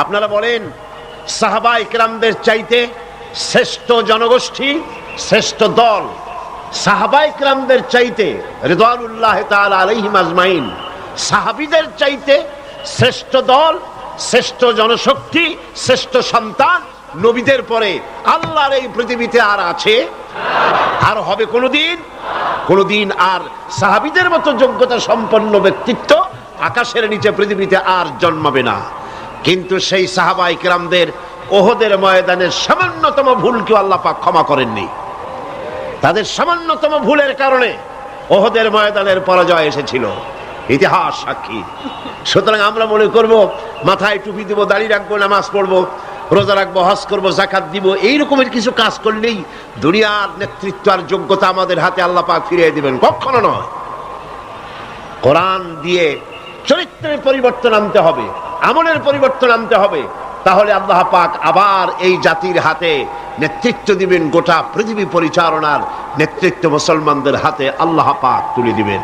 আপনারা বলেন সাহাবায়ে কেরামদের চাইতে শ্রেষ্ঠ জনগোষ্ঠী, শ্রেষ্ঠ দল সাহাবায়ে কেরামদের চাইতে রিদওয়ানুল্লাহ তাআলা আলাইহিম আজমাইন, সাহাবীদের চাইতে শ্রেষ্ঠ দল, শ্রেষ্ঠ জনশক্তি, শ্রেষ্ঠ সন্তান নবীদের পরে আল্লাহর এই পৃথিবীতে আর আছে? আর হবে কোনদিন? কোনদিন আর সাহাবীদের মতো যোগ্যতা সম্পন্ন ব্যক্তিত্ব আকাশের নিচে পৃথিবীতে আর জন্মাবে না। কিন্তু সেই সাহাবায়ে কেরামদের ওহদের ময়দানের সামান্যতম ভুলকেও আল্লাহ পাক ক্ষমা করেননি। তাদের সামান্যতম ভুলের কারণে ওহদের ময়দানের পরাজয় এসেছিল, ইতিহাস সাক্ষী। সুতরাং আমরা মনে করব মাথায় টুপি দিব, দাড়ি রাখবো, নামাজ পড়বো, রোজা রাখবো, হজ করবো, যাকাত দিব, এই রকমের কিছু কাজ করলেই দুনিয়ার নেতৃত্ব আর যোগ্যতা আমাদের হাতে আল্লাহ পাক ফিরিয়ে দিবেন, কখনো নয়। কোরআন দিয়ে চরিত্রের পরিবর্তন আনতে হবে, আমলের পরিবর্তন আনতে হবে, তাহলে আল্লাহ পাক আবার এই জাতির হাতে নেতৃত্ব দিবেন। গোটা পৃথিবী পরিচালনার নেতৃত্ব মুসলমানদের হাতে আল্লাহ পাক তুলে দিবেন।